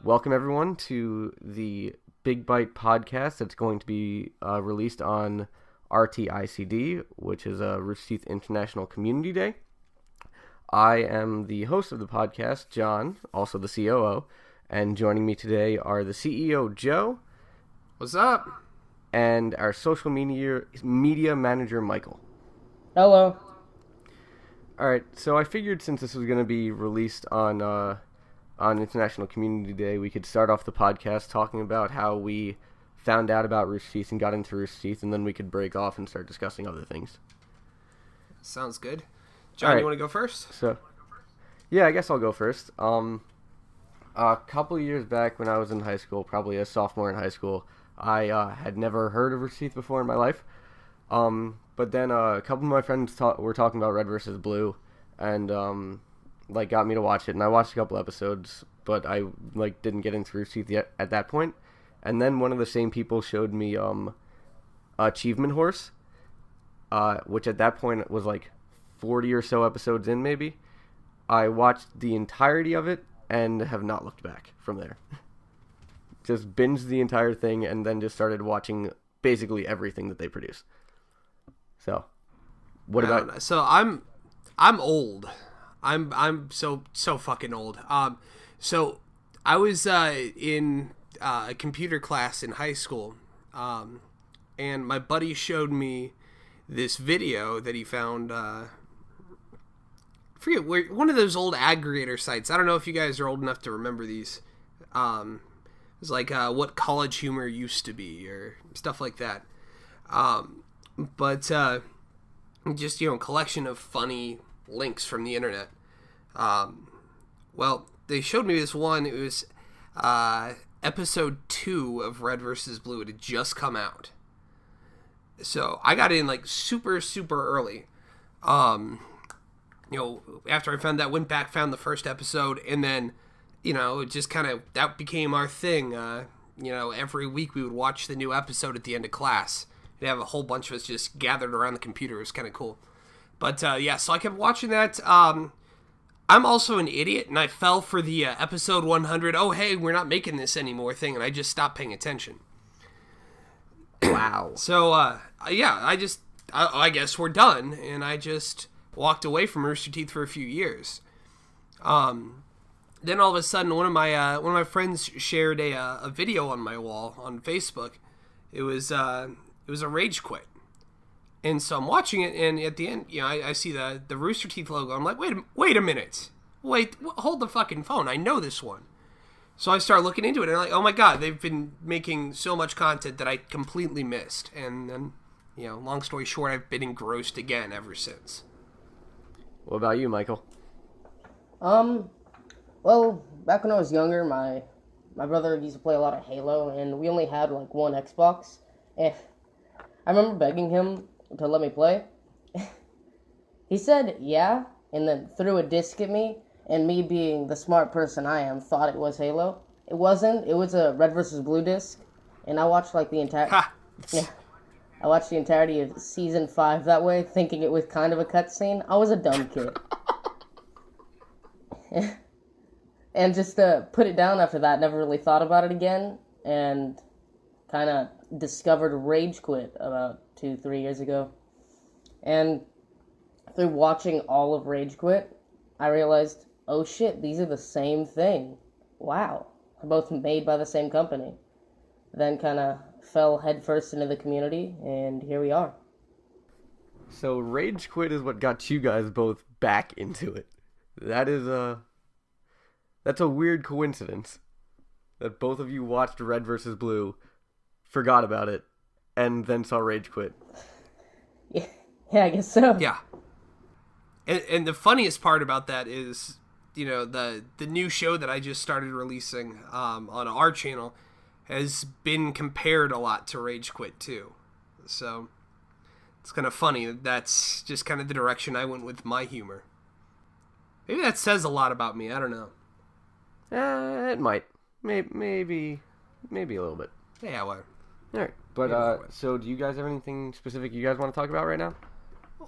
Welcome everyone to the Big Bite podcast that's going to be released on RTICD, which is Rooster Teeth International Community Day. I am the host of the podcast, John, also the COO, and joining me today are the CEO, Joe. What's up? And our social media manager, Michael. Hello. All right, so I figured since this was going to be released on International Community Day, we could start off the podcast talking about how we found out about Rooster Teeth and got into Rooster Teeth, and then we could break off and start discussing other things. Sounds good. John, right. You want to go first? So, yeah, I guess I'll go first. A couple years back when I was in high school, probably a sophomore in high school, I had never heard of Rooster Teeth before in my life. But then a couple of my friends were talking about Red versus Blue, and got me to watch it. And I watched a couple episodes, but I didn't get into Rooster Teeth yet at that point. And then one of the same people showed me Achievement Horse, which at that point was 40 or so episodes in, maybe. I watched the entirety of it and have not looked back from there. Just binged the entire thing and then just started watching basically everything that they produce. So, what about? So I'm old. I'm so fucking old. So I was in a computer class in high school, and my buddy showed me this video that he found. I forget where, one of those old aggregator sites. I don't know if you guys are old enough to remember these. It was what college humor used to be or stuff like that. But just collection of funny links from the internet. Well, they showed me this one. It was episode 2 of Red vs. Blue. It had just come out, so I got in super early. After I found that, went back, found the first episode, and then it just kind of that became our thing. Every week we would watch the new episode at the end of class. They have a whole bunch of us just gathered around the computer. It was kind of cool. But, so I kept watching that. I'm also an idiot, and I fell for the episode 100, oh, hey, we're not making this anymore thing, and I just stopped paying attention. Wow. So, I guess we're done, and I just walked away from Rooster Teeth for a few years. Then all of a sudden, one of my friends shared a video on my wall on Facebook. It was a rage quit. And so I'm watching it, and at the end, I see the Rooster Teeth logo. I'm like, wait a minute. Hold the fucking phone. I know this one. So I start looking into it, and I'm like, oh my god, they've been making so much content that I completely missed. And then, long story short, I've been engrossed again ever since. What about you, Michael? Well, back when I was younger, my brother used to play a lot of Halo, and we only had one Xbox. And I remember begging him to let me play. He said yeah, and then threw a disc at me, and me being the smart person I am, thought it was Halo. It wasn't. It was a Red vs. Blue disc, and I watched the entire I watched the entirety of season 5 that way, thinking it was kind of a cutscene. I was a dumb kid. And just put it down after that, never really thought about it again, and kind of discovered Rage Quit about 2-3 years ago. And through watching all of Rage Quit, I realized, oh shit, these are the same thing. Wow. They're both made by the same company. Then kind of fell headfirst into the community, and here we are. So Rage Quit is what got you guys both back into it. That's a weird coincidence that both of you watched Red vs. Blue, forgot about it, and then saw Rage Quit. Yeah, I guess so. Yeah. And the funniest part about that is, the new show that I just started releasing on our channel has been compared a lot to Rage Quit too. So it's kind of funny that that's just kind of the direction I went with my humor. Maybe that says a lot about me. I don't know. It might. Maybe a little bit. Yeah, well. All right. But, so do you guys have anything specific you guys want to talk about right now?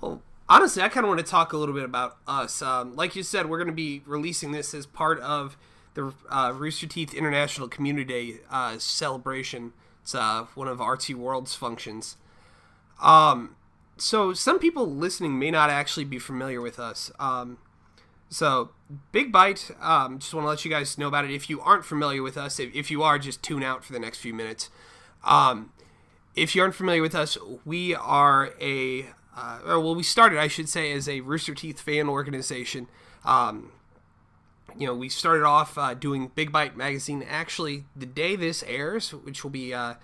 Well, honestly, I kind of want to talk a little bit about us. Like you said, we're going to be releasing this as part of the Rooster Teeth International Community Day celebration. It's one of RT World's functions. So some people listening may not actually be familiar with us. So Big Bite, just want to let you guys know about it. If you aren't familiar with us, if you are, just tune out for the next few minutes. If you aren't familiar with us, we are we started, I should say, as a Rooster Teeth fan organization. We started off doing Big Bite magazine. Actually, the day this airs, which will be, I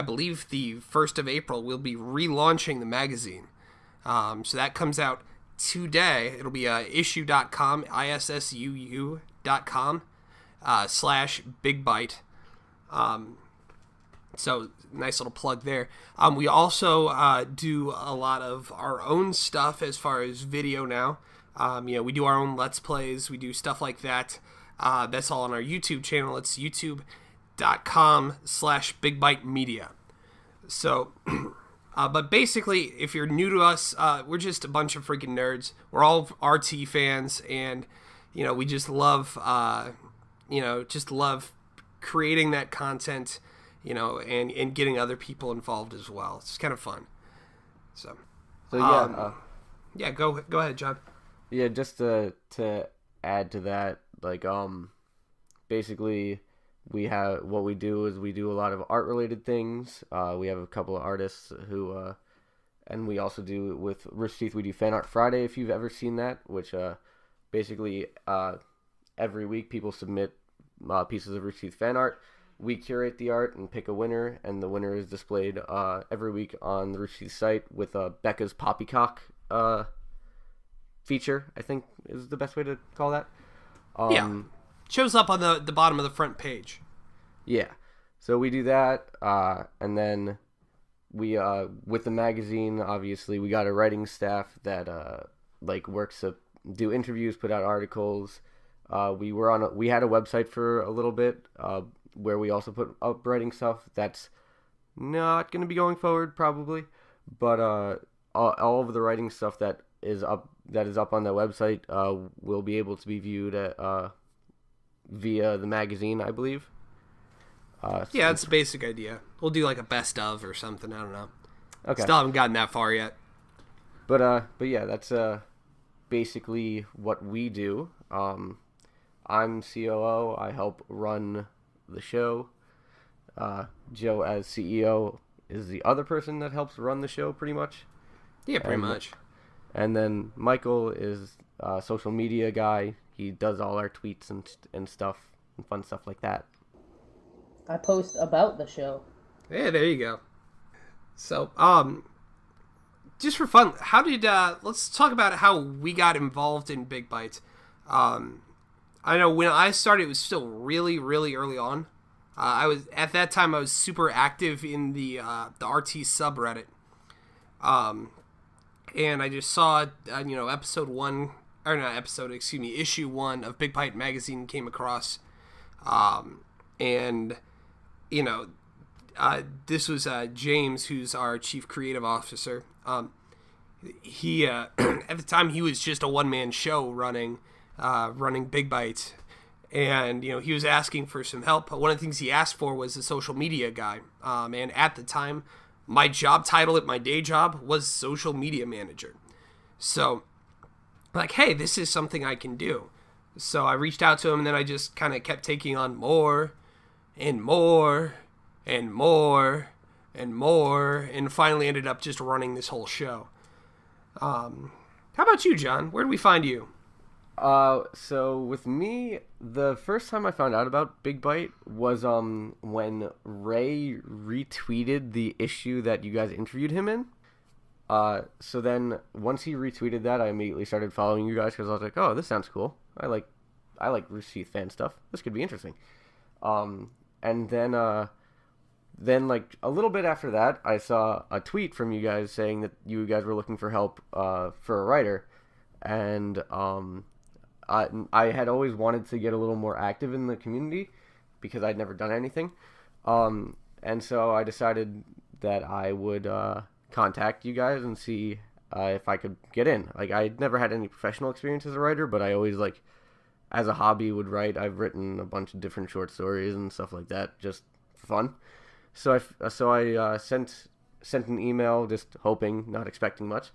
believe, the 1st of April, we'll be relaunching the magazine. So that comes out today. It'll be issue.com, issuu.com /BigBite. So nice little plug there. We also do a lot of our own stuff as far as video now. We do our own Let's Plays. We do stuff like that. That's all on our YouTube channel. It's youtube.com /BigBite Media. So, but basically, if you're new to us, we're just a bunch of freaking nerds. We're all RT fans, and, we just love, creating that content, and getting other people involved as well. It's kind of fun. So yeah. Yeah, go ahead, John. Yeah, just to add to that, basically, we do a lot of art related things. We have a couple of artists who, and we also do with Rooster Teeth. We do Fan Art Friday, if you've ever seen that, which basically every week people submit pieces of Rooster Teeth fan art. We curate the art and pick a winner, and the winner is displayed every week on the Rooster Teeth site with Becca's Poppycock feature, I think is the best way to call that. Shows up on the bottom of the front page. Yeah. So we do that, and then we, with the magazine, obviously, we got a writing staff that, works to do interviews, put out articles. We had a website for a little bit, where we also put up writing stuff. That's not going to be going forward, probably, but, all of the writing stuff that is up on the website will be able to be viewed via the magazine, I believe. Yeah, it's a basic idea. We'll do a best of or something. I don't know. Okay. Still haven't gotten that far yet. But yeah, that's basically what we do. I'm COO. I help run the show. Joe, as CEO, is the other person that helps run the show, pretty much. Yeah, pretty much. And then Michael is a social media guy. He does all our tweets and stuff and fun stuff like that. I post about the show. Yeah, there you go. So, just for fun, let's talk about how we got involved in Big Bite. I know when I started, it was still really, really early on. At that time, I was super active in the RT subreddit. And I just saw, issue 1 of Big Bite magazine came across. This was James, who's our chief creative officer. He at the time, he was just a one-man show running Big Bite. And, he was asking for some help. One of the things he asked for was a social media guy. And at the time, my job title at my day job was social media manager. So, hey, this is something I can do. So I reached out to him, and then I just kind of kept taking on more and more and more and more, and finally ended up just running this whole show. How about you, John? Where do we find you? So with me, the first time I found out about Big Bite was when Ray retweeted the issue that you guys interviewed him in. So then once he retweeted that, I immediately started following you guys because I was like, oh, this sounds cool. I like Rooster Teeth fan stuff. This could be interesting. And then a little bit after that, I saw a tweet from you guys saying that you guys were looking for help for a writer, and I had always wanted to get a little more active in the community because I'd never done anything, and so I decided that I would contact you guys and see if I could get in. I'd never had any professional experience as a writer, but I always as a hobby would write. I've written a bunch of different short stories and stuff like that, just for fun. So I sent an email, just hoping, not expecting much,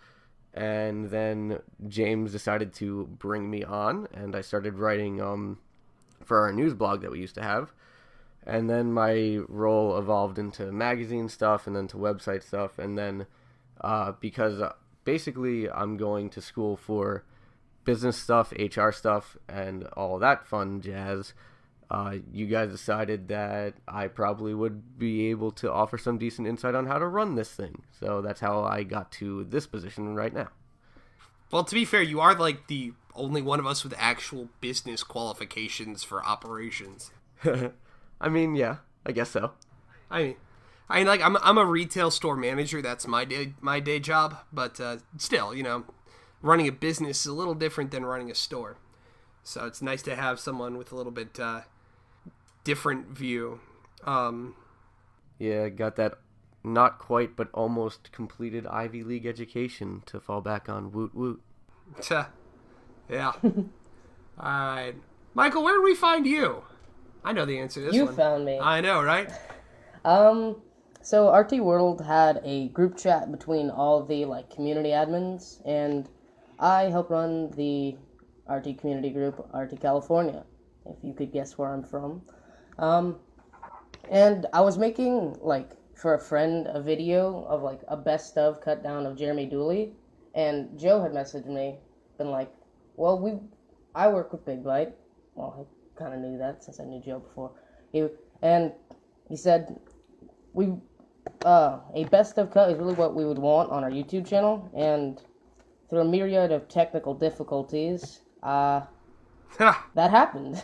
and then James decided to bring me on, and I started writing for our news blog that we used to have, and then my role evolved into magazine stuff, and then to website stuff, and then because basically I'm going to school for business stuff, HR stuff, and all that fun jazz. You guys decided that I probably would be able to offer some decent insight on how to run this thing. So that's how I got to this position right now. Well, to be fair, you are like the only one of us with actual business qualifications for operations. I mean, yeah, I guess so. I mean, like I'm a retail store manager. That's my day job. But still, running a business is a little different than running a store. So it's nice to have someone with a little bit different view. Yeah, got that not quite but almost completed Ivy League education to fall back on. Woot woot. Yeah. All right. Michael, where did we find you? I know the answer to this one. You found me. I know, right? So RT World had a group chat between all the community admins, and I help run the RT community group, RT California, if you could guess where I'm from. And I was making, for a friend, a video of, a best of cut down of Jeremy Dooley, and Joe had messaged me, been like, well, I work with BIGBITE. Well, I kind of knew that since I knew Joe before. He said, a best of cut is really what we would want on our YouTube channel, and through a myriad of technical difficulties, that happened.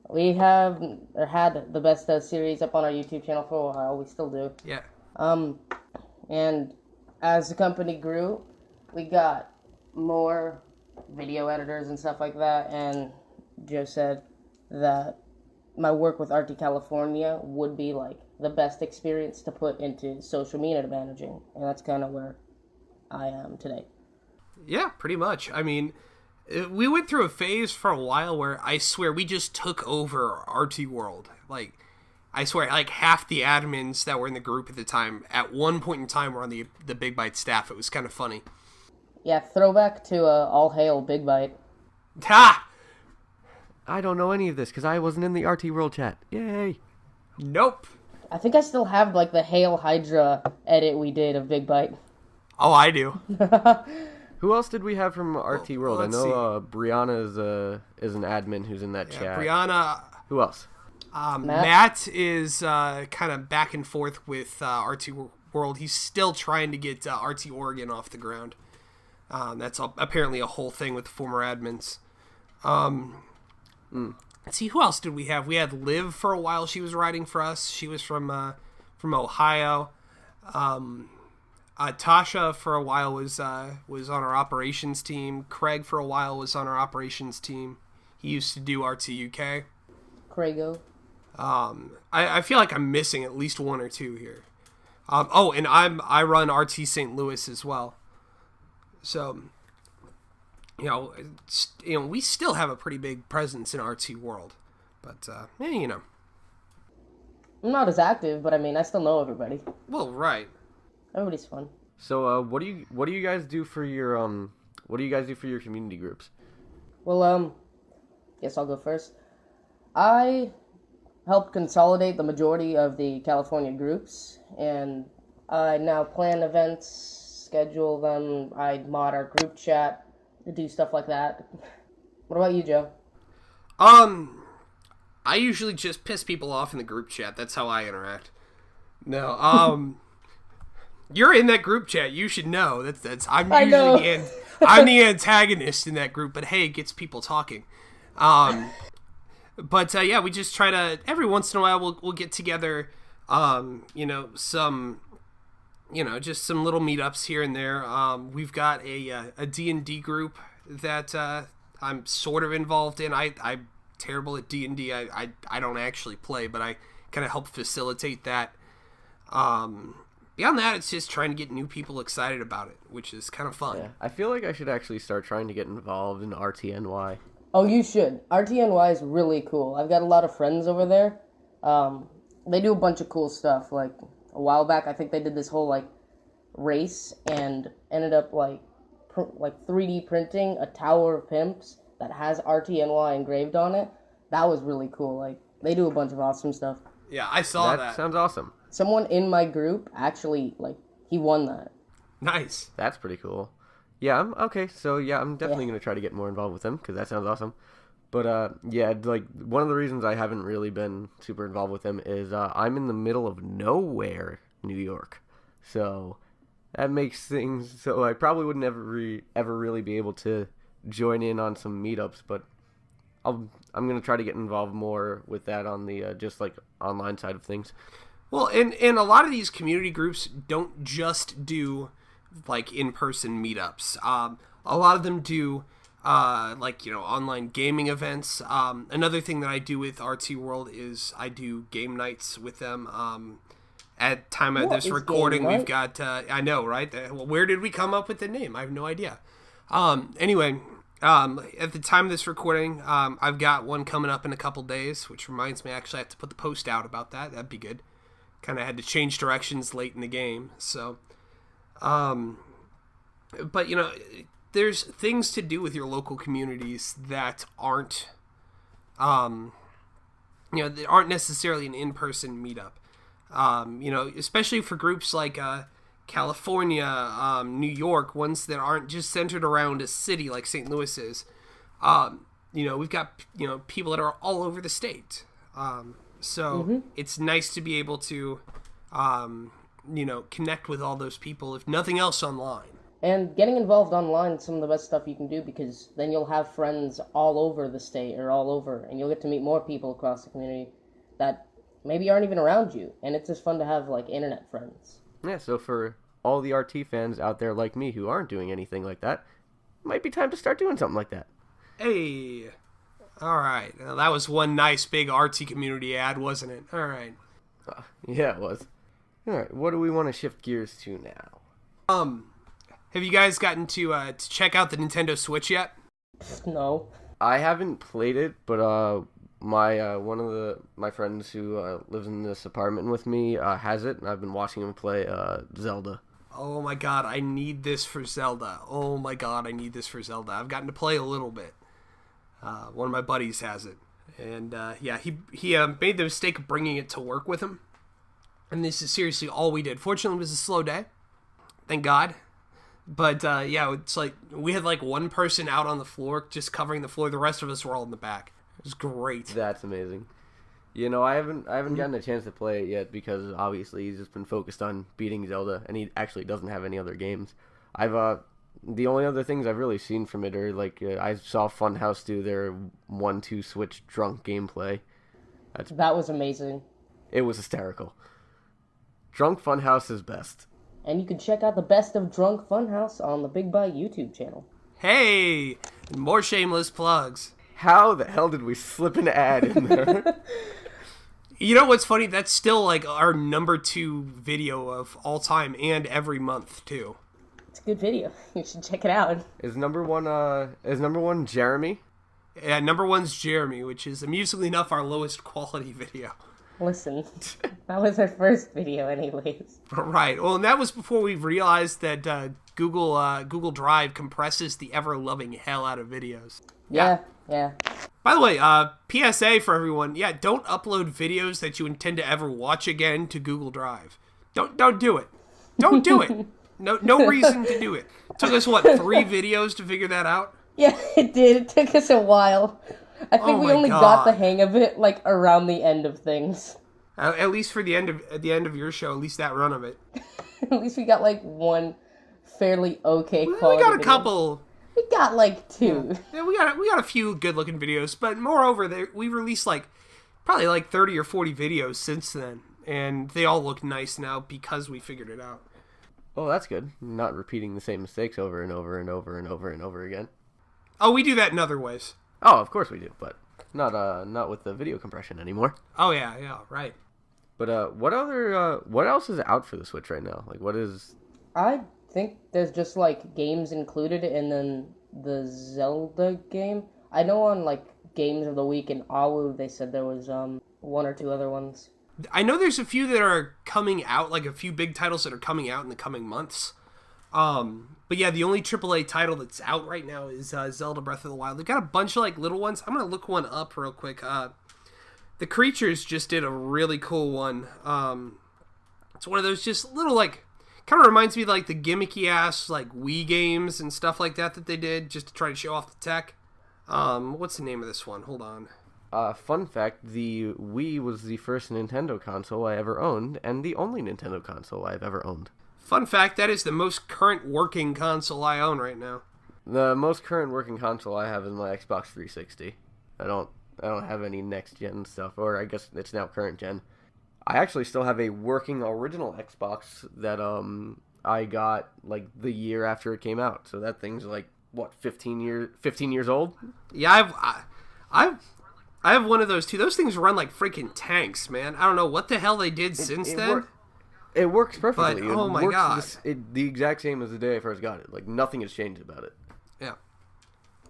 We had the best of series up on our YouTube channel for a while. We still do. Yeah. And as the company grew, we got more video editors and stuff like that, and Joe said that my work with RT California would be the best experience to put into social media managing, and that's kind of where I am today. Yeah, pretty much. I mean, we went through a phase for a while where I swear we just took over RT World. I swear, half the admins that were in the group at the time, at one point in time, were on the BIGBITE staff. It was kind of funny. Yeah, throwback to all hail BIGBITE. Ha! I don't know any of this because I wasn't in the RT World chat. Yay! Nope. I think I still have the Hail Hydra edit we did of BIGBITE. Oh, I do. Who else did we have from RT World? I let's know Brianna is an admin who's in that chat. Brianna. Who else? Matt is kind of back and forth with RT World. He's still trying to get RT Oregon off the ground. That's apparently a whole thing with the former admins. Let's see, who else did we have? We had Liv for a while. She was writing for us. She was from Ohio. Tasha for a while was on our operations team. Craig for a while was on our operations team. He used to do RT UK. Craigo. I feel like I'm missing at least one or two here. And I run RT St. Louis as well. So, we still have a pretty big presence in RT World, but I'm not as active, but I still know everybody. Well, right. Everybody's fun. So, what do you guys do for your community groups? Well, guess I'll go first. I helped consolidate the majority of the California groups, and I now plan events, schedule them, I mod our group chat, do stuff like that. What about you, Joe? I usually just piss people off in the group chat. That's how I interact. No, you're in that group chat. You should know. I'm usually I'm the antagonist in that group, but hey, it gets people talking. But yeah, we just try to every once in a while we'll get together. Just some little meetups here and there. We've got a D&D group that I'm sort of involved in. I'm terrible at D&D. I don't actually play, but I kind of help facilitate that. Beyond that, it's just trying to get new people excited about it, which is kind of fun. Yeah, I feel like I should actually start trying to get involved in RTNY. Oh, you should. RTNY is really cool. I've got a lot of friends over there. They do a bunch of cool stuff. Like a while back, I think they did this whole like race and ended up like 3D printing a tower of pimps that has RTNY engraved on it. That was really cool. Like they do a bunch of awesome stuff. Yeah, I saw that. Sounds awesome. Someone in my group actually like he won that. Nice. That's pretty cool. Yeah, okay. So yeah, I'm definitely gonna try to get more involved with them because that sounds awesome. But yeah, like one of the reasons I haven't really been super involved with them is I'm in the middle of nowhere, New York. So that makes things so I probably wouldn't ever really be able to join in on some meetups. But I'm gonna try to get involved more with that on the just like online side of things. Well, and a lot of these community groups don't just do like in-person meetups. A lot of them do like, you know, online gaming events. Another thing that I do with RT World is I do game nights with them. At time of this recording, we've got I know, right? Where did we come up with the name? I have no idea. Anyway, at the time of this recording, I've got one coming up in a couple days, which reminds me, actually, I have to put the post out about that. That'd be good. Kind of had to change directions late in the game, so. But, you know, there's things to do with your local communities that aren't, you know, that aren't necessarily an in-person meetup. You know, especially for groups like California, New York, ones that aren't just centered around a city like St. Louis is. You know, we've got, you know, people that are all over the state. So it's nice to be able to, you know, connect with all those people, if nothing else, online. And getting involved online is some of the best stuff you can do because then you'll have friends all over the state or all over, and you'll get to meet more people across the community that maybe aren't even around you. And it's just fun to have, like, internet friends. Yeah, so for all the RT fans out there like me who aren't doing anything like that, it might be time to start doing something like that. Hey, all right. Well, that was one nice big RT community ad, wasn't it? All right. Yeah, it was. All right, what do we want to shift gears to now? Have you guys gotten to check out the Nintendo Switch yet? No. I haven't played it, but my one of my friends who lives in this apartment with me has it, and I've been watching him play Zelda. Oh my god, I need this for Zelda. Oh my god, I need this for Zelda. I've gotten to play a little bit. One of my buddies has it. And yeah, he made the mistake of bringing it to work with him. And this is seriously all we did. Fortunately, it was a slow day. Thank God. But yeah, it's like we had like one person out on the floor just covering the floor. The rest of us were all in the back. It was great. That's amazing. You know, I haven't gotten a chance to play it yet because obviously he's just been focused on beating Zelda, and he actually doesn't have any other games. The only other things I've really seen from it are like I saw Funhouse do their 1-2 switch drunk gameplay. That was amazing. It was hysterical. Drunk Funhouse is best. And you can check out the best of Drunk Funhouse on the BIGBITE YouTube channel. Hey, more shameless plugs. How the hell did we slip an ad in there? You know what's funny? That's still like our number 2 video of all time and every month too. It's a good video. You should check it out. Is number one Jeremy? Yeah, number 1's Jeremy, which is amusingly enough our lowest quality video. Listen, that was our first video anyways. Right. Well, and that was before we realized that Google Drive compresses the ever-loving hell out of videos. Yeah. By the way, PSA for everyone, yeah, don't upload videos that you intend to ever watch again to Google Drive. Don't do it. Don't do it. No reason to do it. Took us, 3 videos to figure that out? Yeah, it did. It took us a while. I think we only got the hang of it like around the end of things. At least for the end of your show, at least that run of it. At least we got like one fairly okay quality. We got a video. couple. We got like 2. Yeah, we got a few good looking videos, but moreover, we released probably like 30 or 40 videos since then, and they all look nice now because we figured it out. Oh, that's good. Not repeating the same mistakes over and over and over and over and over again. Oh, we do that in other ways. Oh, of course we do, but not with the video compression anymore. Oh yeah, right. But what else is out for the Switch right now? Like, what is? I think there's just like games included, and then the Zelda game. I know on like Games of the Week in AWU they said there was one or two other ones. I know there's a few that are coming out, like a few big titles that are coming out in the coming months. But yeah, the only AAA title that's out right now is Zelda Breath of the Wild. They've got a bunch of like little ones. I'm gonna look one up real quick. The Creatures just did a really cool one. It's one of those just little like, kind of reminds me of like the gimmicky ass like Wii games and stuff like that they did just to try to show off the tech. What's the name of this one? Hold on. Fun fact, the Wii was the first Nintendo console I ever owned, and the only Nintendo console I've ever owned. Fun fact, that is the most current working console I own right now. The most current working console I have is my Xbox 360. I don't have any next-gen stuff, or I guess it's now current-gen. I actually still have a working original Xbox that I got, like, the year after it came out. So that thing's, like, what, 15 years old? Yeah, I have one of those, too. Those things run like freaking tanks, man. I don't know what the hell they did since then. It works perfectly. But, oh my god. The exact same as the day I first got it. Like, nothing has changed about it. Yeah.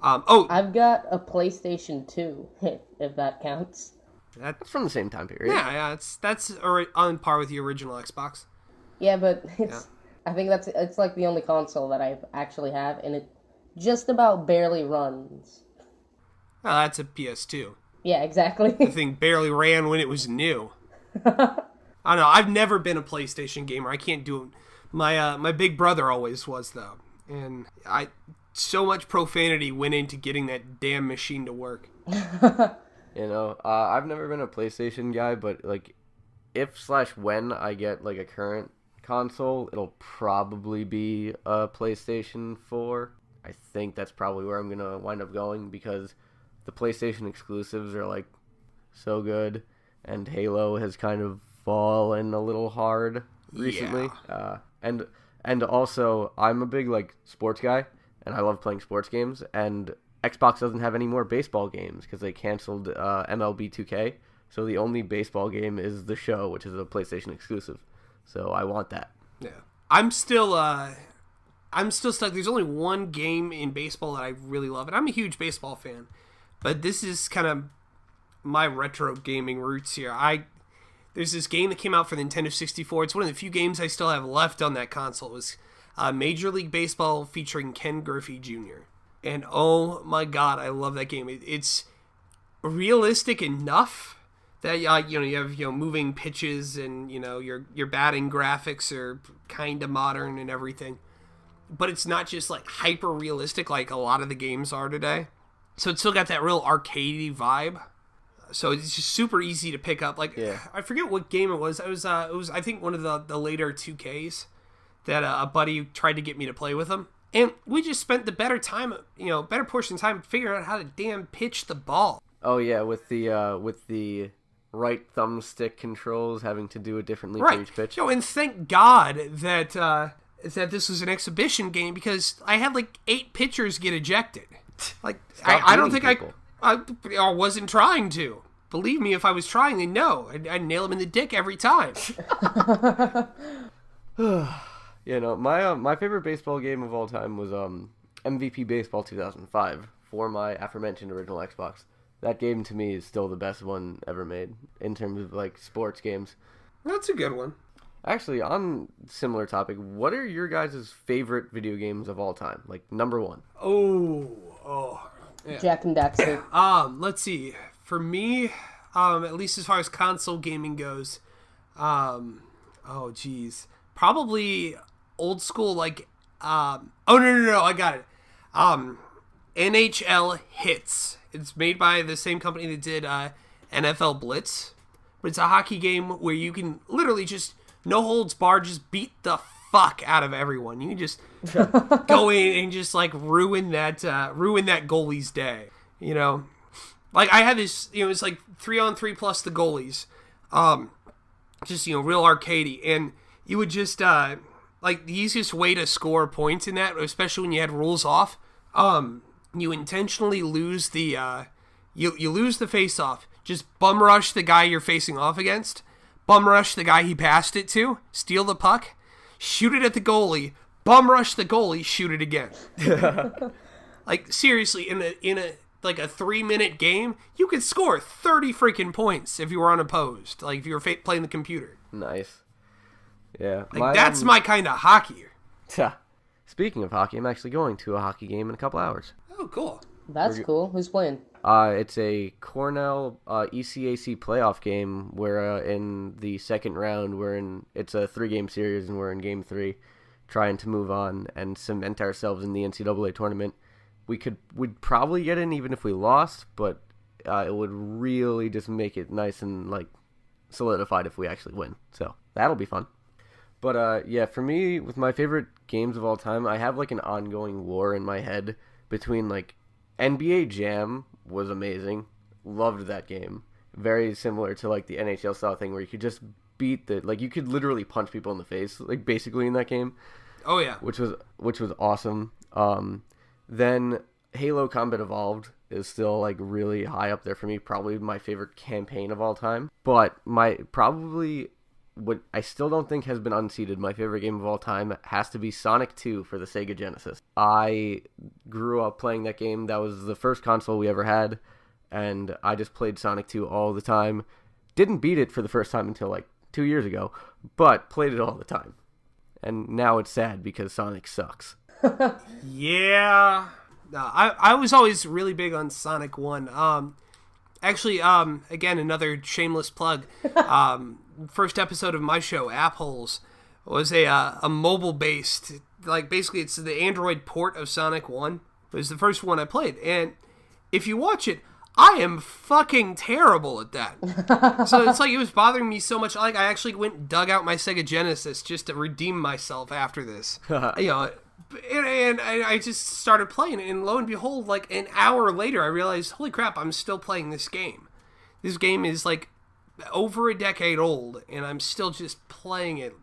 I've got a PlayStation 2, if that counts. That's from the same time period. Yeah, that's on par with the original Xbox. Yeah, but I think it's like the only console that I actually have, and it just about barely runs. Oh, that's a PS2. Yeah, exactly. The thing barely ran when it was new. I don't know. I've never been a PlayStation gamer. I can't do it. My big brother always was, though. And so much profanity went into getting that damn machine to work. You know, I've never been a PlayStation guy, but, like, if/when I get, like, a current console, it'll probably be a PlayStation 4. I think that's probably where I'm going to wind up going, because the PlayStation exclusives are, like, so good, and Halo has kind of fallen a little hard recently. Yeah. And also, I'm a big, like, sports guy, and I love playing sports games, and Xbox doesn't have any more baseball games because they canceled MLB 2K, so the only baseball game is The Show, which is a PlayStation exclusive. So I want that. Yeah. I'm still stuck. There's only one game in baseball that I really love, and I'm a huge baseball fan. But this is kind of my retro gaming roots here. There's this game that came out for the Nintendo 64. It's one of the few games I still have left on that console. It was Major League Baseball featuring Ken Griffey Jr. And oh my god, I love that game. It's realistic enough that you have moving pitches, and your batting graphics are kind of modern and everything. But it's not just like hyper realistic like a lot of the games are today. So it's still got that real arcadey vibe. So it's just super easy to pick up. Like, yeah. I forget what game it was. It was I think one of the later 2Ks that a buddy tried to get me to play with him. And we just spent the better portion of time figuring out how to damn pitch the ball. Oh yeah, with the right thumbstick controls having to do it differently for each pitch. And thank God that this was an exhibition game, because I had like 8 pitchers get ejected. Like I don't think people. I wasn't trying to. Believe me, if I was trying, then no, I'd nail him in the dick every time. My favorite baseball game of all time was MVP Baseball 2005 for my aforementioned original Xbox. That game to me is still the best one ever made in terms of like sports games. That's a good one. Actually, on similar topic, what are your guys' favorite video games of all time? Like number 1. Oh. Yeah. Jack and Daxter. Let's see. For me, at least as far as console gaming goes, probably old school, like, no, I got it. NHL Hits. It's made by the same company that did NFL Blitz, but it's a hockey game where you can literally just, no holds barred, just beat the fuck out of everyone. You can just go in and just like ruin that goalie's day. Like I had this, it's like 3-on-3 plus the goalies, just real arcadey, and you would just like the easiest way to score points in that, especially when you had rules off, you intentionally lose the you lose the face off. Just bum rush the guy you're facing off against, bum rush the guy he passed it to, steal the puck, shoot it at the bum rush the goalie, shoot it again. Like seriously, in like a 3-minute game, you could score 30 freaking points if you were unopposed. Like if you were playing the computer. Nice. Yeah. Like that's my kind of hockey. Speaking of hockey, I'm actually going to a hockey game in a couple hours. Oh, cool. That's cool. Who's playing? It's a Cornell ECAC playoff game where in the second round it's a 3-game series and we're in game 3, trying to move on and cement ourselves in the NCAA tournament. We'd probably get in even if we lost, but it would really just make it nice and like solidified if we actually win. So that'll be fun. But yeah, for me, with my favorite games of all time, I have like an ongoing war in my head between like NBA Jam was amazing, loved that game, very similar to like the NHL style thing where you could just you could literally punch people in the face, like basically in that game. Oh yeah, which was awesome. Then Halo Combat Evolved is still like really high up there for me, probably my favorite campaign of all time. But what I still don't think has been unseated, my favorite game of all time, has to be Sonic 2 for the Sega Genesis. I grew up playing that game. That was the first console we ever had, and I just played Sonic 2 all the time. Didn't beat it for the first time until like 2 years ago, but played it all the time. And now it's sad because Sonic sucks. Yeah. No, I was always really big on Sonic 1. Actually, again, another shameless plug. First episode of my show, Appholes, was a mobile-based, like basically it's the Android port of Sonic 1. It was the first one I played. And if you watch it, I am fucking terrible at that. So it's like it was bothering me so much. Like I actually went and dug out my Sega Genesis just to redeem myself after this. And I just started playing it, and lo and behold, like an hour later, I realized, holy crap, I'm still playing this game. This game is like over a decade old, and I'm still just playing it,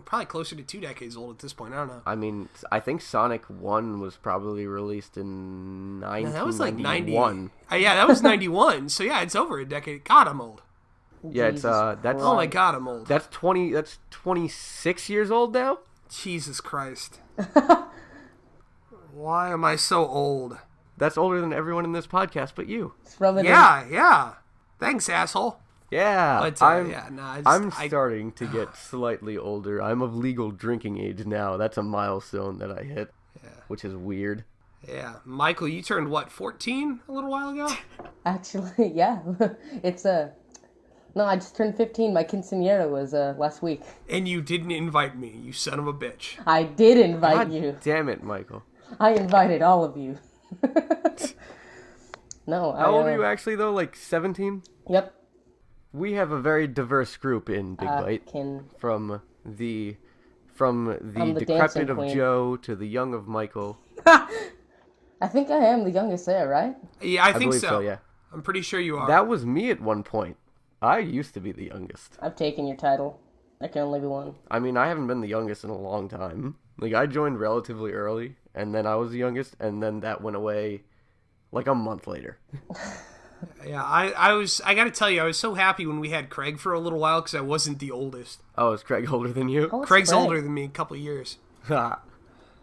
probably closer to 2 decades old at this point. I don't know. I mean, I think Sonic 1 was probably released in 1991. That was like 90. Yeah, that was 91. So yeah, it's over a decade. God, I'm old. Yeah, it's that's oh my God, I'm old. That's 26 years old now? Jesus Christ. Why am I so old? That's older than everyone in this podcast but you. Yeah. Thanks, asshole. Yeah, but, I'm starting to get slightly older. I'm of legal drinking age now. That's a milestone that I hit, which is weird. Yeah. Michael, you turned, 14 a little while ago? Actually, yeah. It's No, I just turned 15. My quinceañera was last week. And you didn't invite me, you son of a bitch. I did invite you. Damn it, Michael. I invited all of you. No, How old are you actually, though? Like 17? Yep. We have a very diverse group in Big Bite. From the decrepit of Joe to the young of Michael. I think I am the youngest there, right? Yeah, I think believe so, yeah. I'm pretty sure you are. That was me at one point. I used to be the youngest. I've taken your title. There can only be one. I mean, I haven't been the youngest in a long time. Like, I joined relatively early, and then I was the youngest, and then that went away like a month later. Yeah, I gotta tell you, I was so happy when we had Craig for a little while because I wasn't the oldest. Oh, is Craig older than you? Craig's older than me a couple of years.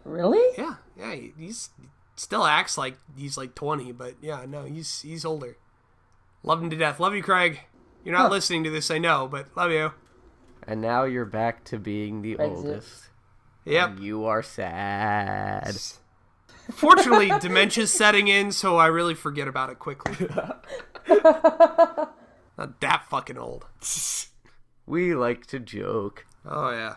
Really? Yeah, he's still acts like he's like 20, but yeah, no, he's older. Love him to death. Love you, Craig. You're not listening to this, I know, but love you. And now you're back to being the oldest. Yep. And you are sad. Fortunately, dementia's setting in, so I really forget about it quickly. Not that fucking old. We like to joke. Oh, yeah.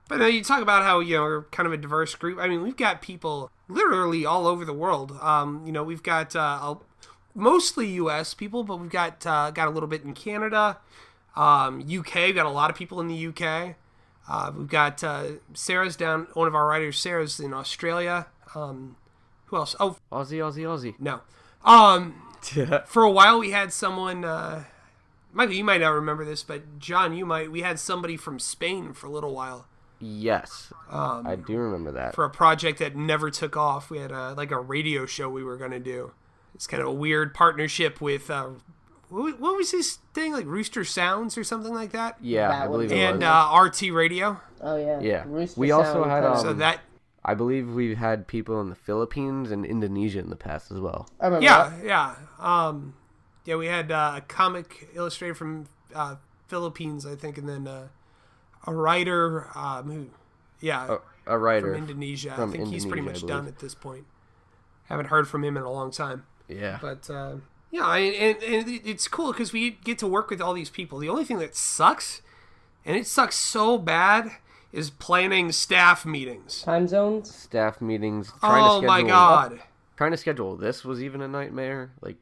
But then you talk about how, we're kind of a diverse group. I mean, we've got people literally all over the world. We've got mostly U.S. people, but we've got a little bit in Canada. UK, we've got a lot of people in the UK. We've got Sarah's down, one of our writers, Sarah's in Australia. Who else? Oh, Aussie. No. For a while we had someone, Michael, you might not remember this, but John, you might. We had somebody from Spain for a little while. Yes, I do remember that. For a project that never took off. We had a radio show we were going to do. It's kind of a weird partnership with, what was his thing? Like Rooster Sounds or something like that? Yeah, I believe it was. And RT Radio. Oh, yeah. Yeah. Rooster we also had, so that... I believe we've had people in the Philippines and Indonesia in the past as well. I remember Yeah, that. yeah. We had a comic illustrator from Philippines, I think, and then a writer, A writer from Indonesia. from I think he's pretty Indonesia, much I done believe. at this point. Haven't heard from him in a long time. Yeah. But yeah, and it's cool because we get to work with all these people. The only thing that sucks, and it sucks so bad, is planning staff meetings. Time zones. Staff meetings. Oh my god. Trying to schedule this was even a nightmare. Like,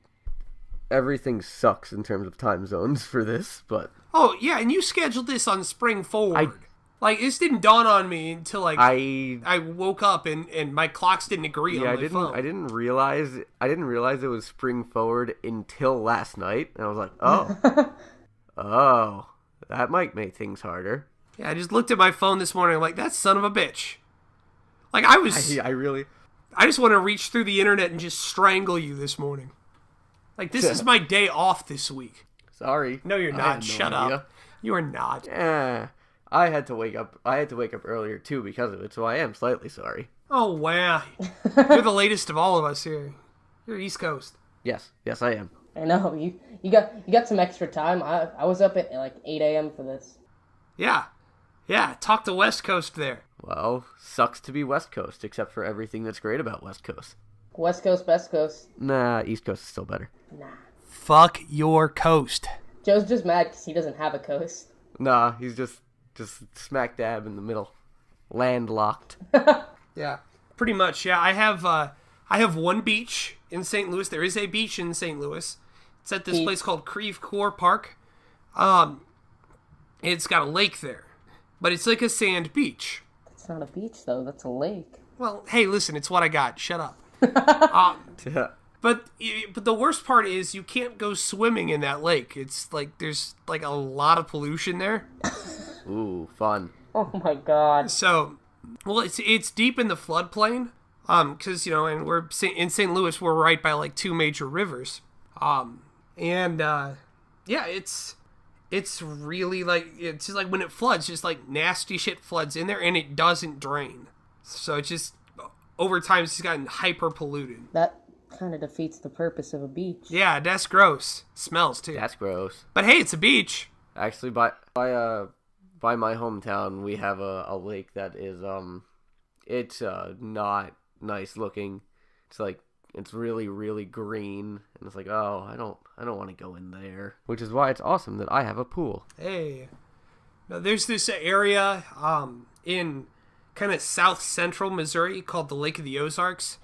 everything sucks in terms of time zones for this, but Oh yeah, and you scheduled this on Spring Forward. Like, this didn't dawn on me until like I woke up and my clocks didn't agree on my phone. I didn't realize it was spring forward until last night, and I was like, oh, that might make things harder. Yeah, I just looked at my phone this morning. I'm like, that son of a bitch. Like, I really. I just want to reach through the internet and just strangle you this morning. Like, this is my day off this week. Sorry. No, you're I not. had no Shut idea. up. You are not. I had to wake up. I had to wake up earlier too because of it, so I am slightly sorry. Oh wow, you're the latest of all of us here. You're East Coast. Yes, I am. I know you got some extra time. I was up at like 8 a.m. for this. Yeah. Talk to West Coast there. Well, sucks to be West Coast, except for everything that's great about West Coast. West Coast, Best Coast. Nah, East Coast is still better. Nah. Fuck your coast. Joe's just mad because he doesn't have a coast. Nah, he's just smack dab in the middle, landlocked. Yeah, pretty much. Yeah, I have one beach in St. Louis. There is a beach in St. Louis. It's at this place called Creve Coeur Park. It's got a lake there, but it's like a sand beach. It's not a beach though. That's a lake. Well, hey, listen, it's what I got. Shut up. Yeah. But the worst part is you can't go swimming in that lake. It's like there's like a lot of pollution there. Ooh, fun. Oh my god. So, well, it's deep in the floodplain. Because and we're in St. Louis, we're right by like two major rivers. Yeah, it's really like it's just like when it floods, just like nasty shit floods in there, and it doesn't drain. So it's just over time, it's just gotten hyper polluted. That kind of defeats the purpose of a beach. Yeah, that's gross. Smells too. That's gross. But hey, it's a beach. Actually, by my hometown, we have a lake that is it's not nice looking. It's like it's really, really green, and it's like, oh, I don't want to go in there. Which is why it's awesome that I have a pool. Hey, now there's this area in kind of south central Missouri called the Lake of the Ozarks.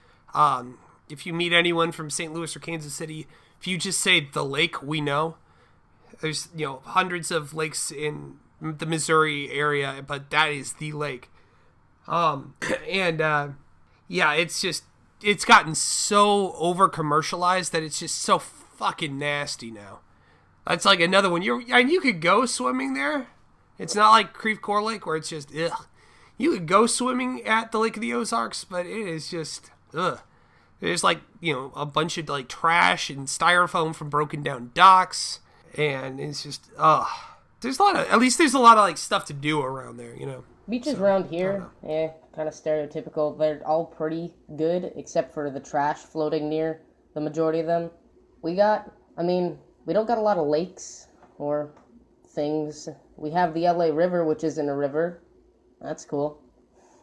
If you meet anyone from St. Louis or Kansas City, if you just say the lake, we know. There's hundreds of lakes in the Missouri area, but that is the lake. Yeah, it's gotten so over commercialized that it's just so fucking nasty now. That's like another one. You could go swimming there. It's not like Creve Coeur Lake where it's just ugh. You could go swimming at the Lake of the Ozarks, but it is just ugh. There's like a bunch of like trash and styrofoam from broken down docks, and it's just there's a lot of like stuff to do around there, Beaches around here, kind of stereotypical. They're all pretty good, except for the trash floating near the majority of them. We don't got a lot of lakes or things. We have the LA River, which isn't a river. That's cool.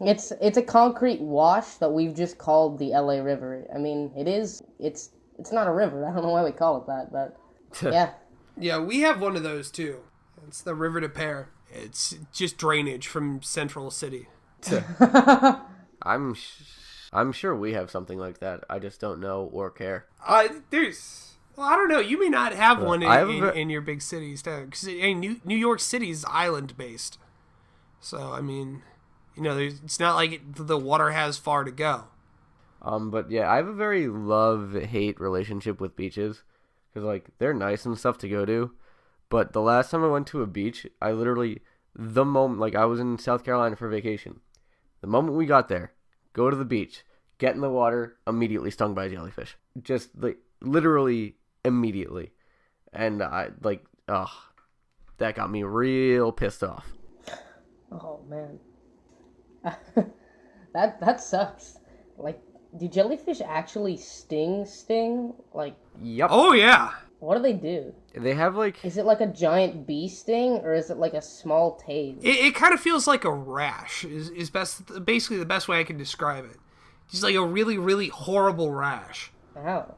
It's a concrete wash that we've just called the LA River. I mean, it's not a river. I don't know why we call it that, but yeah. Yeah, we have one of those too. It's the River de Pear. It's just drainage from Central City. I'm sure we have something like that. I just don't know or care. I don't know. You may not have one in your big cities, because New York City is island based. So I mean, it's not like the water has far to go. But yeah, I have a very love-hate relationship with beaches, because like they're nice and stuff to go to. But the last time I went to a beach, I literally, the moment, like I was in South Carolina for vacation. The moment we got there, go to the beach, get in the water, immediately stung by a jellyfish. Just like literally immediately. And that got me real pissed off. Oh man. That sucks. Like, do jellyfish actually sting? Like, Yep. Oh yeah. what do they do? They have like Is it like a giant bee sting, or is it like a small tase? It kind of feels like a rash. Is basically the best way I can describe it. Just like a really really horrible rash. Ow.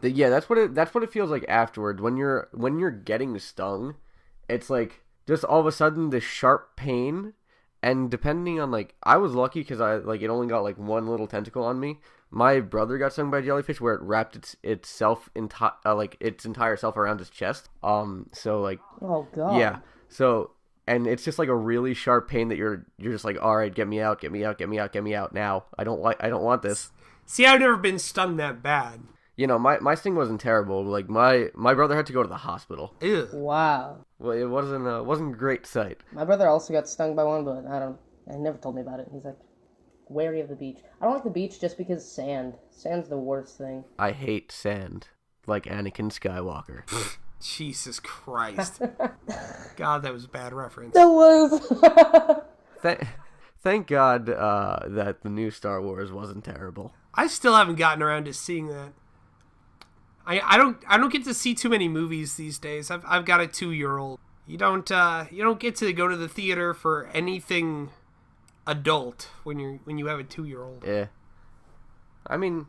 yeah, that's what it feels like afterward when you're getting stung. It's like just all of a sudden this sharp pain, and depending on like I was lucky because I like it only got like one little tentacle on me. My brother got stung by a jellyfish where it wrapped its entire self around his chest. So like Oh god. yeah. So and it's just like a really sharp pain that you're just like, all right, get me out now. I don't want this. See, I've never been stung that bad. You know, my sting wasn't terrible. Like my brother had to go to the hospital. Ew. Wow. Well, it wasn't a great sight. My brother also got stung by one, but he never told me about it. He's like wary of the beach. I don't like the beach just because sand's the worst thing. I hate sand, like Anakin Skywalker. Jesus Christ. God, that was a bad reference. That was. Thank God that the new Star Wars wasn't terrible. I still haven't gotten around to seeing that. I don't get to see too many movies these days. I've got a 2-year-old. You don't get to go to the theater for anything adult when you have a 2-year-old. Yeah. I mean,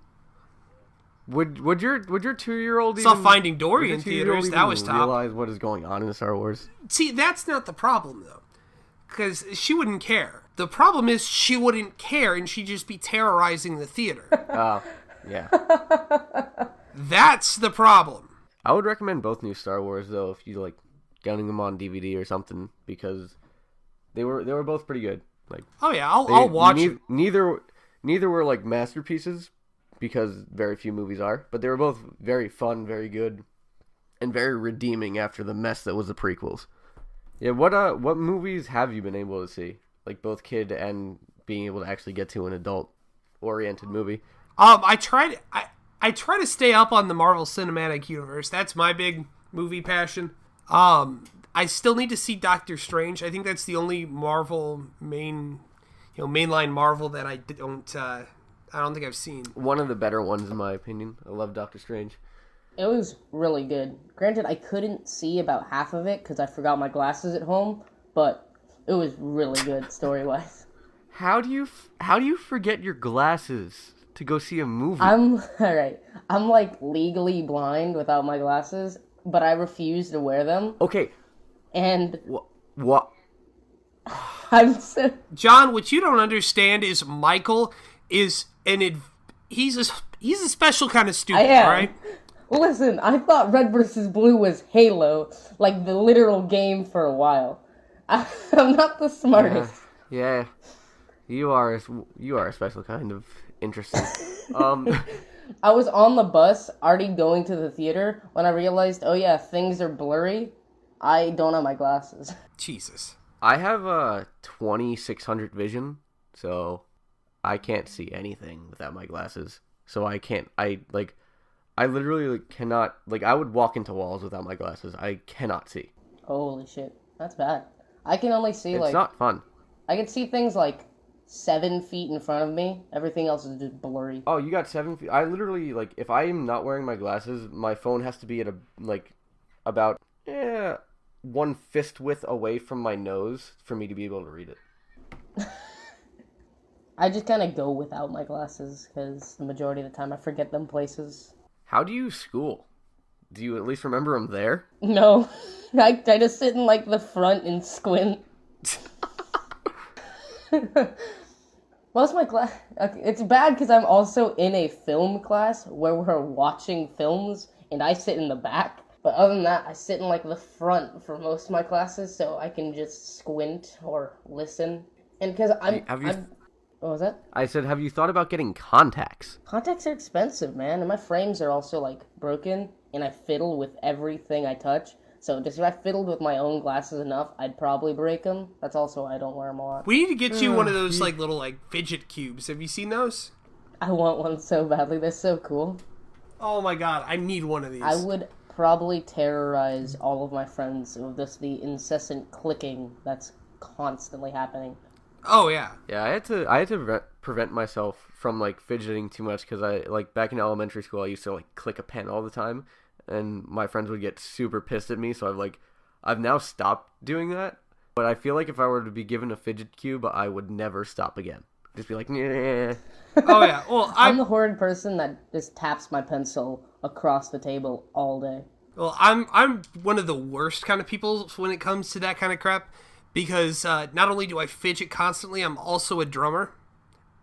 would your 2-year-old saw Finding Dory in theaters. That was top. Realize what is going on in Star Wars? See, that's not the problem though, because she wouldn't care. The problem is she wouldn't care and she'd just be terrorizing the theater. Yeah. That's the problem. I would recommend both new Star Wars though if you like getting them on DVD or something because they were both pretty good. Like oh yeah, I'll watch it. Neither were like masterpieces because very few movies are, but they were both very fun, very good, and very redeeming after the mess that was the prequels. Yeah, what movies have you been able to see? Like both kid and being able to actually get to an adult oriented movie. I try to stay up on the Marvel Cinematic Universe. That's my big movie passion. I still need to see Doctor Strange. I think that's the only Marvel mainline Marvel that I don't think I've seen. One of the better ones in my opinion. I love Doctor Strange. It was really good. Granted, I couldn't see about half of it because I forgot my glasses at home, but it was really good story-wise. How do you forget your glasses to go see a movie? I'm like legally blind without my glasses, but I refuse to wear them. Okay. And what? John, what you don't understand is Michael is he's a special kind of student, I am. all right? Listen, I thought Red vs. Blue was Halo, like the literal game for a while. I'm not the smartest. Yeah. You are a special kind of interesting. I was on the bus already going to the theater when I realized, oh yeah, things are blurry. I don't have my glasses. Jesus. I have a 2600 vision, so I can't see anything without my glasses. So I literally cannot, I would walk into walls without my glasses. I cannot see. Holy shit. That's bad. I can only see It's not fun. I can see things 7 feet in front of me. Everything else is just blurry. Oh, you got 7 feet? I literally, if I am not wearing my glasses, my phone has to be at about 1 fist width away from my nose for me to be able to read it. I just kind of go without my glasses because the majority of the time I forget them places. How do you school? Do you at least remember them there? No. I just sit in the front and squint. Most of my class, it's bad because I'm also in a film class where we're watching films and I sit in the back. But other than that, I sit in the front for most of my classes so I can just squint or listen. And because what was that? I said, have you thought about getting contacts? Contacts are expensive, man, and my frames are also broken, and I fiddle with everything I touch. So just if I fiddled with my own glasses enough, I'd probably break them. That's also why I don't wear them a lot. We need to get you one of those little fidget cubes. Have you seen those? I want one so badly. They're so cool. Oh my god, I need one of these. I would probably terrorize all of my friends with just the incessant clicking that's constantly happening. Oh yeah. Yeah, I had to prevent myself from like fidgeting too much because I like back in elementary school I used to like click a pen all the time, and my friends would get super pissed at me. So I've now stopped doing that. But I feel like if I were to be given a fidget cube, I would never stop again. Just be like, nah. Oh yeah. Well, I'm the horrid person that just taps my pencil across the table all day. Well, I'm one of the worst kind of people when it comes to that kind of crap, because not only do I fidget constantly, I'm also a drummer,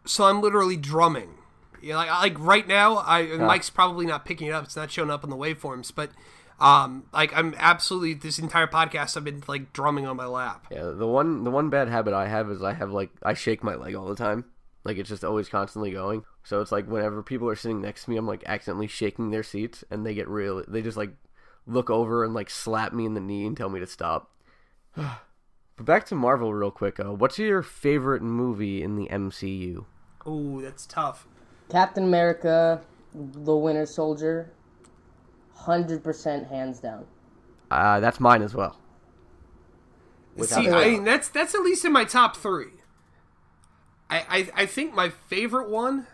so I'm literally drumming. You know, like right now, Mike's probably not picking it up; it's not showing up on the waveforms, but like I'm absolutely this entire podcast I've been like drumming on my lap. Yeah, the one bad habit I have is I shake my leg all the time. Like it's just always constantly going. So it's like whenever people are sitting next to me, I'm like accidentally shaking their seats, and they just like look over and like slap me in the knee and tell me to stop. But back to Marvel real quick. What's your favorite movie in the MCU? Ooh, that's tough. Captain America, The Winter Soldier, 100% hands down. That's mine as well. See, I mean that's at least in my top 3. I think my favorite one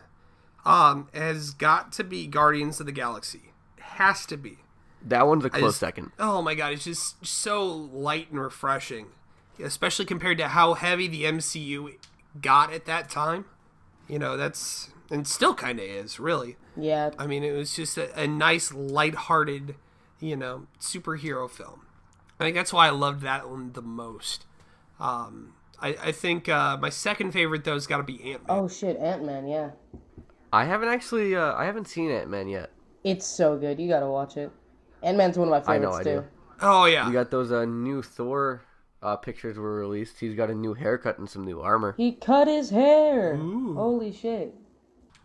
has got to be Guardians of the Galaxy. It has to be. That one's a close second. Oh my god, it's just so light and refreshing, especially compared to how heavy the MCU got at that time. You know, that's and still kind of is really. Yeah. I mean, it was just a nice, lighthearted, superhero film. I think that's why I loved that one the most. I think my second favorite though has got to be Ant-Man. Oh shit, Ant-Man, yeah. I haven't seen Ant-Man yet. It's so good. You gotta watch it. Ant-Man's one of my favorites I too. do. Oh yeah. You got those new Thor pictures were released. He's got a new haircut and some new armor. He cut his hair. Ooh. Holy shit.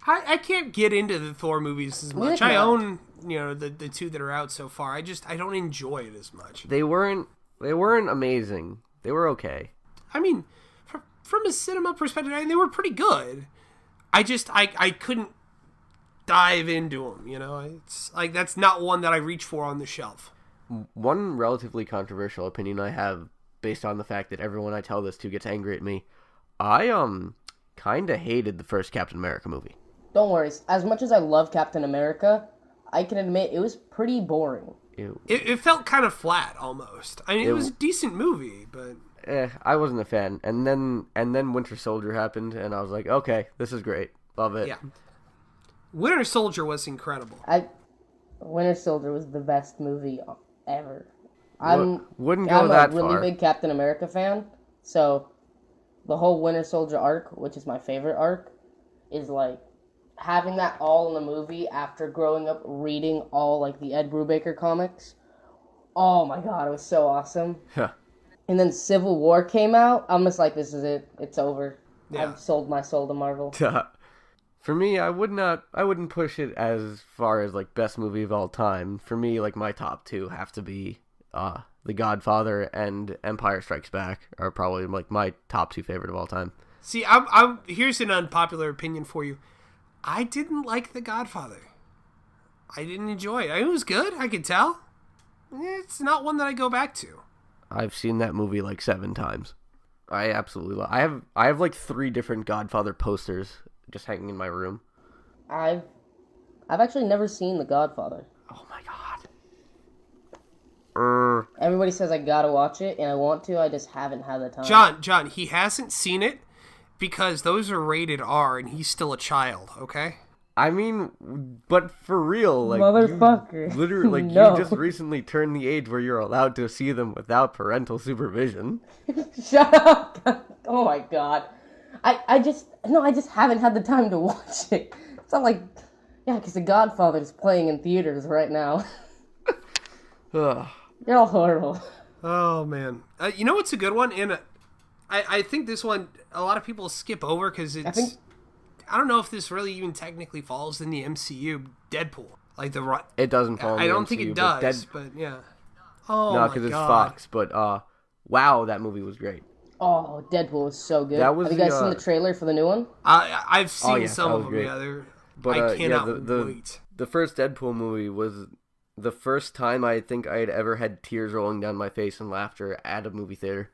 I can't get into the Thor movies as much. I own the 2 that are out so far. I don't enjoy it as much. They weren't amazing. They were okay. I mean, from a cinema perspective, I mean, they were pretty good. I couldn't dive into them. It's like that's not one that I reach for on the shelf. One relatively controversial opinion I have, based on the fact that everyone I tell this to gets angry at me, I kind of hated the first Captain America movie. Don't worry. As much as I love Captain America, I can admit it was pretty boring. It felt kind of flat almost. I mean, it was a decent movie, but I wasn't a fan. And then Winter Soldier happened, and I was like, okay, this is great, love it. Yeah, Winter Soldier was incredible. Winter Soldier was the best movie ever. Wouldn't go that far. I'm a really big Captain America fan, so the whole Winter Soldier arc, which is my favorite arc, is like having that all in the movie after growing up reading all like the Ed Brubaker comics. Oh my god, it was so awesome. And then Civil War came out. I'm just like, this is it. It's over. Yeah. I've sold my soul to Marvel. For me, I wouldn't push it as far as like best movie of all time. For me, like my top 2 have to be The Godfather and Empire Strikes Back are probably like my top 2 favorite of all time. See, I'm here's an unpopular opinion for you. I didn't like The Godfather. I didn't enjoy it. It was good, I could tell. It's not one that I go back to. I've seen that movie like 7 times. I absolutely love. I have like 3 different Godfather posters just hanging in my room. I've actually never seen The Godfather. Oh my god. Everybody says I gotta watch it, and I want to. I just haven't had the time. John, he hasn't seen it because those are rated R, and he's still a child. Okay. I mean, but for real, like motherfucker, literally, like no. you just recently turned the age where you're allowed to see them without parental supervision. Shut up! Oh my god, I just haven't had the time to watch it. It's not like, yeah, because The Godfather is playing in theaters right now. You're all horrible. Oh man, you know what's a good one? And I think this one a lot of people skip over because I don't know if this really even technically falls in the MCU. Deadpool, like it doesn't fall. In I the don't MCU, think it does, but yeah. Oh no, because it's Fox. But wow, that movie was great. Oh, Deadpool was so good. Have you guys seen the trailer for the new one? I've seen some of them. Great. Yeah, but I cannot wait. The first Deadpool movie was the first time I think I had ever had tears rolling down my face and laughter at a movie theater.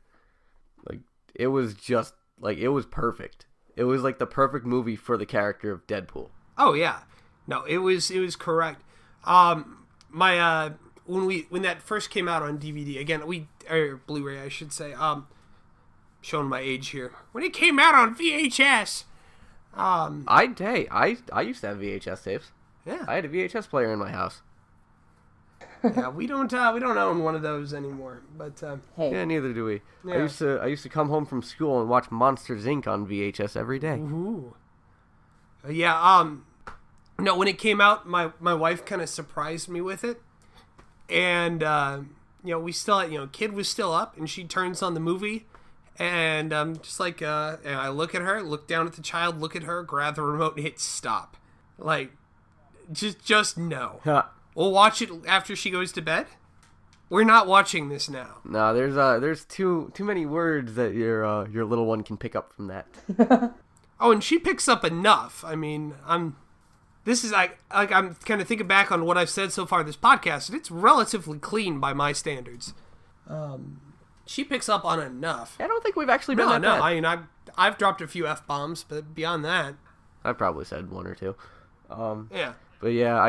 Like it was just like it was perfect. It was like the perfect movie for the character of Deadpool. Oh yeah, no, it was correct. When that first came out on DVD, again, or Blu-ray, I should say. Showing my age here. When it came out on VHS. I used to have VHS tapes. Yeah, I had a VHS player in my house. yeah, we don't own one of those anymore. But Hey, Yeah, neither do we. Yeah. I used to come home from school and watch Monsters Inc. on VHS every day. ooh. Yeah. No, when it came out, my wife kind of surprised me with it, and we still kid was still up, and she turns on the movie. And just like, and I look at her, look down at the child, look at her, grab the remote, and hit stop. Like, just no. We'll watch it after she goes to bed. We're not watching this now. No, there's too many words that your little one can pick up from that. Oh, and she picks up enough. I mean, I'm kind of thinking back on what I've said so far in this podcast, and it's relatively clean by my standards. She picks up on enough. I don't think we've actually been No, that no. bad. I mean, I've dropped a few F-bombs, but beyond that, I've probably said one or two. yeah. But yeah,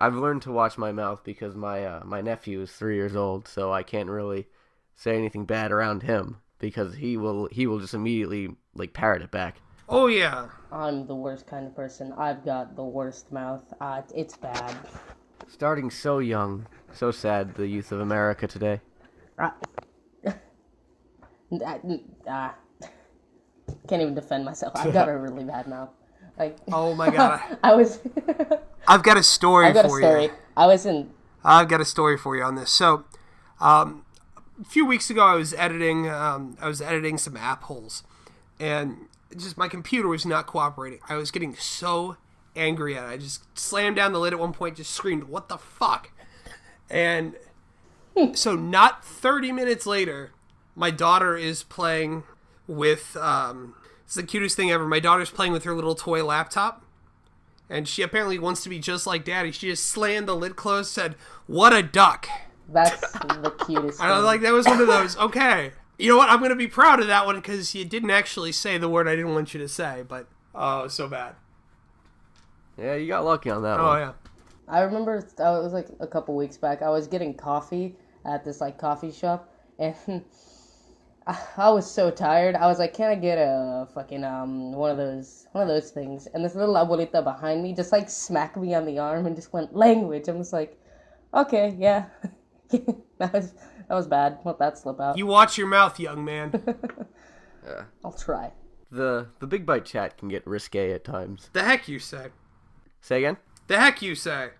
I've learned to watch my mouth because my nephew is 3 years old, so I can't really say anything bad around him because he will just immediately like parrot it back. Oh yeah. I'm the worst kind of person. I've got the worst mouth. It's bad. Starting so young, so sad. The youth of America today. Can't even defend myself. I've got a really bad mouth. Like, Oh my god. I've I've got a story got a for story. you. I've got a story for you on this. So, a few weeks ago, I was editing some app holes, and just my computer was not cooperating. I was getting so angry at it. I just slammed down the lid at one point, just screamed, "What the fuck?" And so, not 30 minutes later, my daughter is playing with. It's the cutest thing ever. My daughter's playing with her little toy laptop. And she apparently wants to be just like Daddy. She just slammed the lid closed, said, "What a duck." That's the cutest I was thing. like, that was one of those, okay. You know what? I'm going to be proud of that one because you didn't actually say the word I didn't want you to say. But, oh, it was so bad. Yeah, you got lucky on that Oh, one. yeah. I remember it was like a couple weeks back. I was getting coffee at this like coffee shop, and I was so tired. I was like, "Can I get a fucking one of those things?" And this little abuelita behind me just like smacked me on the arm and just went, "Language." I'm just like, "Okay, yeah." that was bad. Let that slip out. You watch your mouth, young man. I'll try. The Big Bite chat can get risque at times. The heck you say. Say again? The heck you say.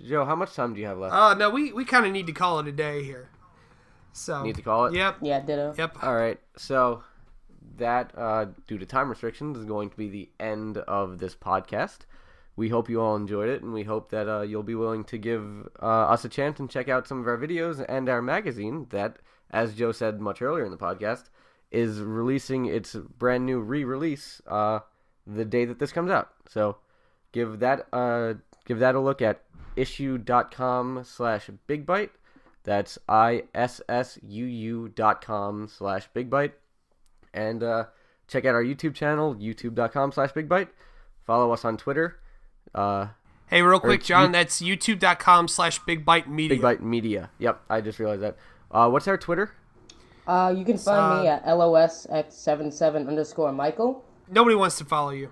Joe, how much time do you have left? Oh, no, we kind of need to call it a day here. So. Need to call it? Yep. Yeah, ditto. Yep. All right, so that, due to time restrictions, is going to be the end of this podcast. We hope you all enjoyed it, and we hope that you'll be willing to give us a chance and check out some of our videos and our magazine that, as Joe said much earlier in the podcast, is releasing its brand new re-release the day that this comes out. So give that a look at issue.com/bigbite. That's ISSUU.com/bigbite. And check out our YouTube channel, youtube.com/bigbite. Follow us on Twitter. Hey, real quick, John, that's youtube.com/bigbitemedia. Big Bite Media. Yep, I just realized that. What's our Twitter? You can find me at LOSX77_Michael. Nobody wants to follow you.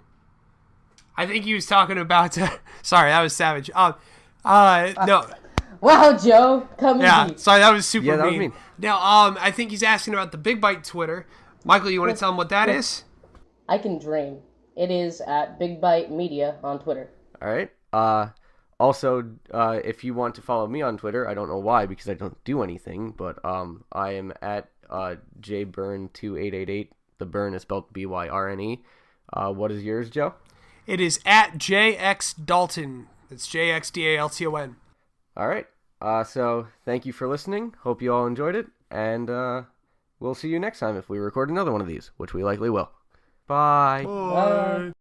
I think he was talking about... sorry, that was savage. No. Wow, Joe, come Yeah, easy. sorry, that was super Yeah, that was mean. mean. Now, I think he's asking about the Big Bite Twitter. Michael, you want to tell him what that is? I can dream. It is at Big Bite Media on Twitter. All right. Also, if you want to follow me on Twitter, I don't know why because I don't do anything, but I am at jburn2888. The burn is spelled BYRNE. What is yours, Joe? It is at JXDalton. It's JXDALTON. All right. So thank you for listening. Hope you all enjoyed it, and we'll see you next time if we record another one of these, which we likely will. Bye. Bye.